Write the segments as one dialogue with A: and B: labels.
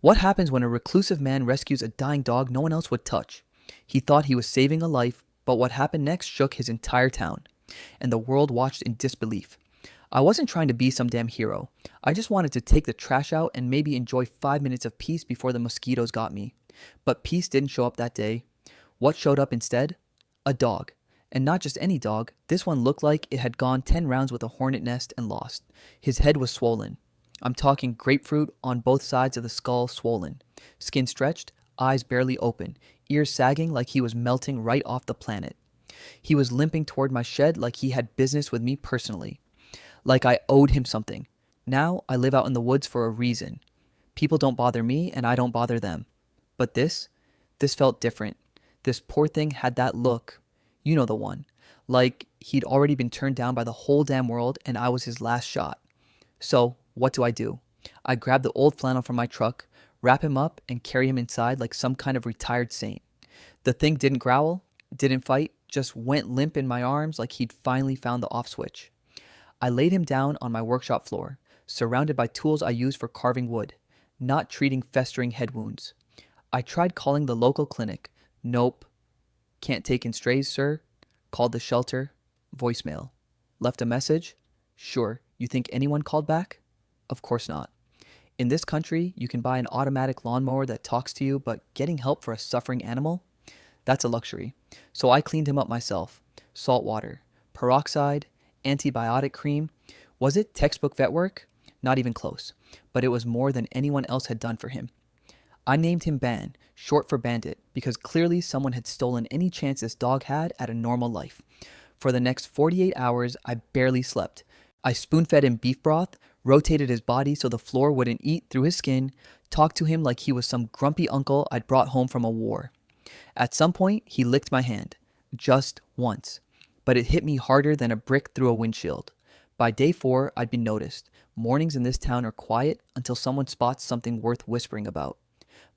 A: What happens when a reclusive man rescues a dying dog no one else would touch? He thought he was saving a life, but what happened next shook his entire town, and the world watched in disbelief. I wasn't trying to be some damn hero. I just wanted to take the trash out and maybe enjoy 5 minutes of peace before the mosquitoes got me. But peace didn't show up that day. What showed up instead? A dog. And not just any dog. This one looked like it had gone 10 rounds with a hornet nest and lost. His head was swollen. I'm talking grapefruit on both sides of the skull swollen. Skin stretched, eyes barely open, ears sagging like he was melting right off the planet. He was limping toward my shed like he had business with me personally. Like I owed him something. Now I live out in the woods for a reason. People don't bother me and I don't bother them. But this felt different. This poor thing had that look. You know the one. Like he'd already been turned down by the whole damn world and I was his last shot. So, what do? I grab the old flannel from my truck, wrap him up, and carry him inside like some kind of retired saint. The thing didn't growl, didn't fight, just went limp in my arms like he'd finally found the off switch. I laid him down on my workshop floor, surrounded by tools I use for carving wood, not treating festering head wounds. I tried calling the local clinic. Nope. Can't take in strays, sir. Called the shelter. Voicemail. Left a message? Sure. You think anyone called back? Of course not. In this country, you can buy an automatic lawnmower that talks to you, but getting help for a suffering animal? That's a luxury. So I cleaned him up myself. Salt water, peroxide, antibiotic cream. Was it textbook vet work? Not even close. But it was more than anyone else had done for him. I named him Ban, short for Bandit, because clearly someone had stolen any chance this dog had at a normal life. For the next 48 hours, I barely slept. I spoon-fed him beef broth, rotated his body so the floor wouldn't eat through his skin, talked to him like he was some grumpy uncle I'd brought home from a war. At some point, he licked my hand. Just once. But it hit me harder than a brick through a windshield. By day 4, I'd been noticed. Mornings in this town are quiet until someone spots something worth whispering about.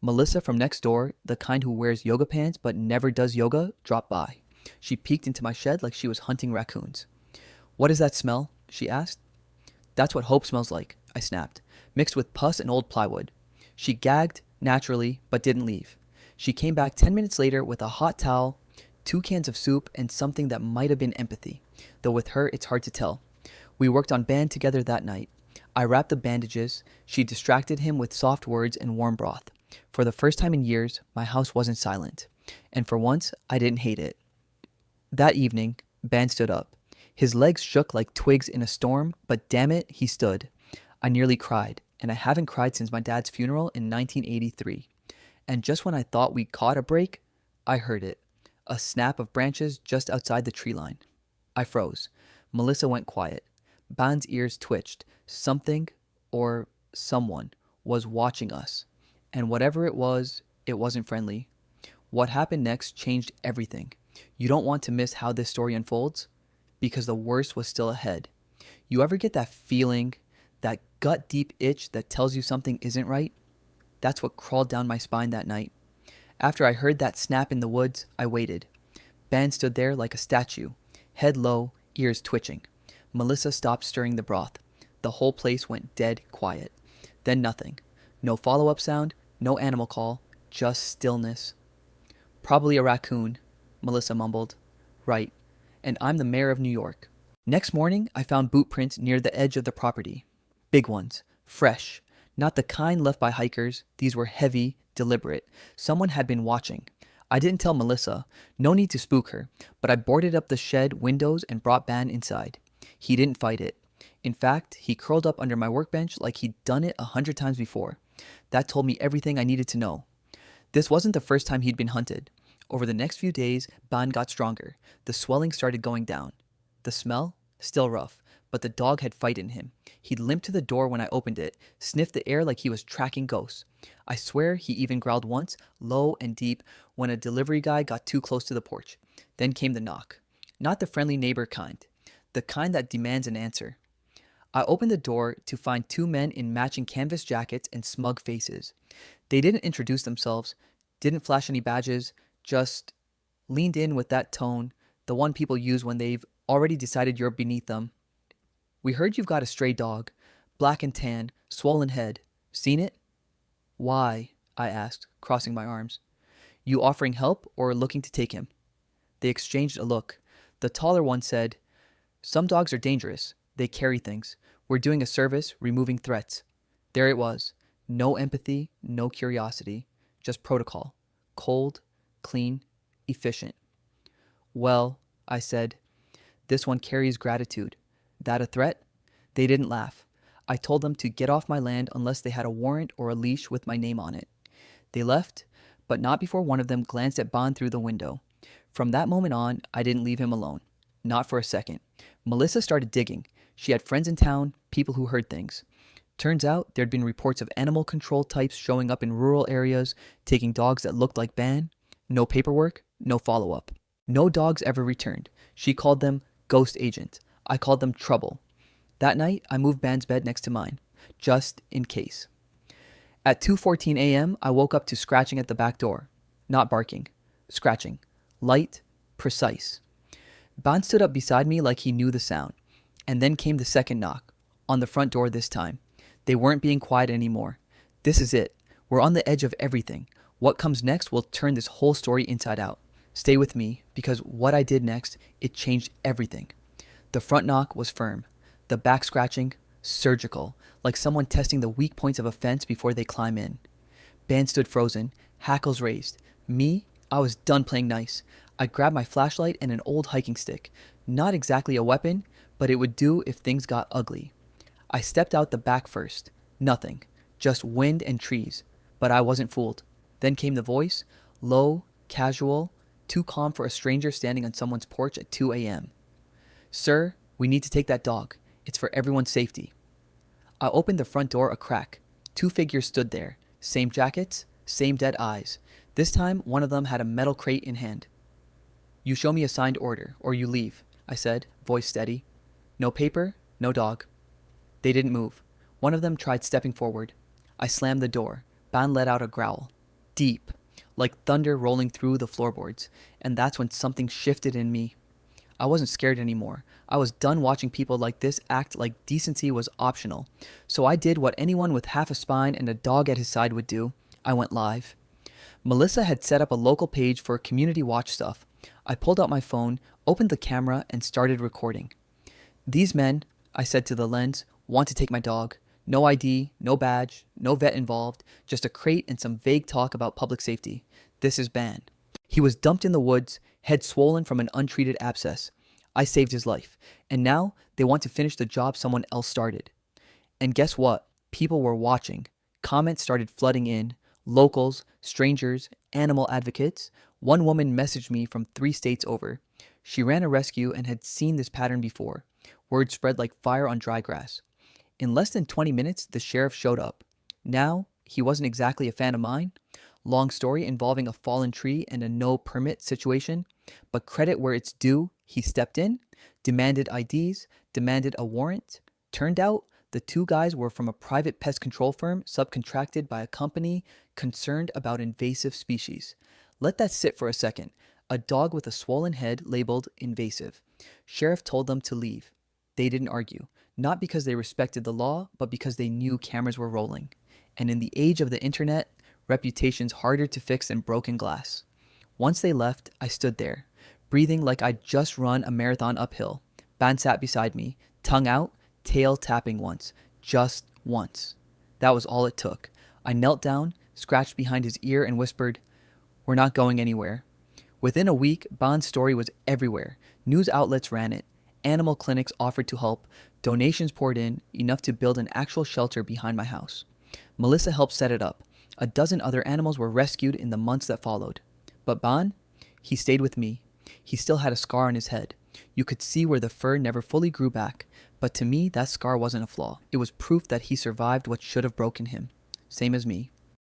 A: Melissa from next door, the kind who wears yoga pants but never does yoga, dropped by. She peeked into my shed like she was hunting raccoons. "What is that smell?" she asked. "That's what hope smells like," I snapped, "mixed with pus and old plywood." She gagged, naturally, but didn't leave. She came back 10 minutes later with a hot towel, 2 cans of soup, and something that might have been empathy, though with her it's hard to tell. We worked on Ban together that night. I wrapped the bandages. She distracted him with soft words and warm broth. For the first time in years, my house wasn't silent. And for once, I didn't hate it. That evening, Ban stood up. His legs shook like twigs in a storm, but damn it, he stood. I nearly cried, and I haven't cried since my dad's funeral in 1983. And just when I thought we caught a break, I heard it. A snap of branches just outside the tree line. I froze. Melissa went quiet. Ban's ears twitched. Something, or someone, was watching us. And whatever it wasn't friendly. What happened next changed everything. You don't want to miss how this story unfolds, because the worst was still ahead. You ever get that feeling, that gut-deep itch that tells you something isn't right? That's what crawled down my spine that night. After I heard that snap in the woods, I waited. Ban stood there like a statue, head low, ears twitching. Melissa stopped stirring the broth. The whole place went dead quiet. Then nothing. No follow-up sound, no animal call, just stillness. "Probably a raccoon," Melissa mumbled. "Right. And I'm the mayor of New York." Next morning, I found boot prints near the edge of the property. Big ones. Fresh. Not the kind left by hikers. These were heavy, deliberate. Someone had been watching. I didn't tell Melissa. No need to spook her. But I boarded up the shed windows and brought Ban inside. He didn't fight it. In fact, he curled up under my workbench like he'd done it 100 times before. That told me everything I needed to know. This wasn't the first time he'd been hunted. Over the next few days, Ban got stronger. The swelling started going down. The smell? Still rough, but the dog had fight in him. He'd limp to the door when I opened it, sniffed the air like he was tracking ghosts. I swear he even growled once, low and deep, when a delivery guy got too close to the porch. Then came the knock. Not the friendly neighbor kind. The kind that demands an answer. I opened the door to find 2 men in matching canvas jackets and smug faces. They didn't introduce themselves, didn't flash any badges, just leaned in with that tone, the one people use when they've already decided you're beneath them. "We heard you've got a stray dog. Black and tan, swollen head. Seen it?" Why? I asked, crossing my arms. You offering help or looking to take him? They exchanged a look. The taller one said, Some dogs are dangerous. They carry things. We're doing a service, removing threats. There it was. No empathy, no curiosity, just protocol. Cold, clean, efficient. Well, I said, this one carries gratitude. That a threat? They didn't laugh. I told them to get off my land unless they had a warrant or a leash with my name on it. They left, but not before one of them glanced at Bond through the window. From that moment on, I didn't leave him alone. Not for a second. Melissa started digging. She had friends in town, people who heard things. Turns out there'd been reports of animal control types showing up in rural areas, taking dogs that looked like Ban. No paperwork, no follow-up. No dogs ever returned. She called them ghost agent. I called them trouble. That night, I moved Ban's bed next to mine, just in case. At 2:14 a.m., I woke up to scratching at the back door. Not barking. Scratching. Light. Precise. Ban stood up beside me like he knew the sound. And then came the second knock. On the front door this time. They weren't being quiet anymore. This is it. We're on the edge of everything. What comes next will turn this whole story inside out. Stay with me, because what I did next, it changed everything. The front knock was firm. The back scratching, surgical, like someone testing the weak points of a fence before they climb in. Ban stood frozen, hackles raised. Me, I was done playing nice. I grabbed my flashlight and an old hiking stick. Not exactly a weapon, but it would do if things got ugly. I stepped out the back first. Nothing. Just wind and trees. But I wasn't fooled. Then came the voice, low, casual, too calm for a stranger standing on someone's porch at 2 a.m. Sir, we need to take that dog. It's for everyone's safety. I opened the front door a crack. 2 figures stood there. Same jackets, same dead eyes. This time, one of them had a metal crate in hand. You show me a signed order, or you leave, I said, voice steady. No paper, no dog. They didn't move. One of them tried stepping forward. I slammed the door. Ban let out a growl. Deep, like thunder rolling through the floorboards, and that's when something shifted in me. I wasn't scared anymore. I was done watching people like this act like decency was optional. So I did what anyone with half a spine and a dog at his side would do. I went live. Melissa had set up a local page for community watch stuff. I pulled out my phone, opened the camera, and started recording. These men, I said to the lens, want to take my dog. No ID, no badge, no vet involved, just a crate and some vague talk about public safety. This is Ban. He was dumped in the woods, head swollen from an untreated abscess. I saved his life, and now they want to finish the job someone else started. And guess what? People were watching. Comments started flooding in. Locals, strangers, animal advocates. One woman messaged me from 3 states over. She ran a rescue and had seen this pattern before. Word spread like fire on dry grass. In less than 20 minutes, the sheriff showed up. Now, he wasn't exactly a fan of mine. Long story involving a fallen tree and a no permit situation. But credit where it's due, he stepped in, demanded IDs, demanded a warrant. Turned out, the 2 guys were from a private pest control firm subcontracted by a company concerned about invasive species. Let that sit for a second. A dog with a swollen head labeled invasive. Sheriff told them to leave. They didn't argue. Not because they respected the law, but because they knew cameras were rolling. And in the age of the internet, reputation's harder to fix than broken glass. Once they left, I stood there, breathing like I'd just run a marathon uphill. Ban sat beside me, tongue out, tail tapping once. Just once. That was all it took. I knelt down, scratched behind his ear, and whispered, "We're not going anywhere." Within a week, Ban's story was everywhere. News outlets ran it. Animal clinics offered to help. Donations poured in, enough to build an actual shelter behind my house. Melissa helped set it up. A dozen other animals were rescued in the months that followed. But Ban, he stayed with me. He still had a scar on his head. You could see where the fur never fully grew back. But to me, that scar wasn't a flaw. It was proof that he survived what should have broken him. Same as me.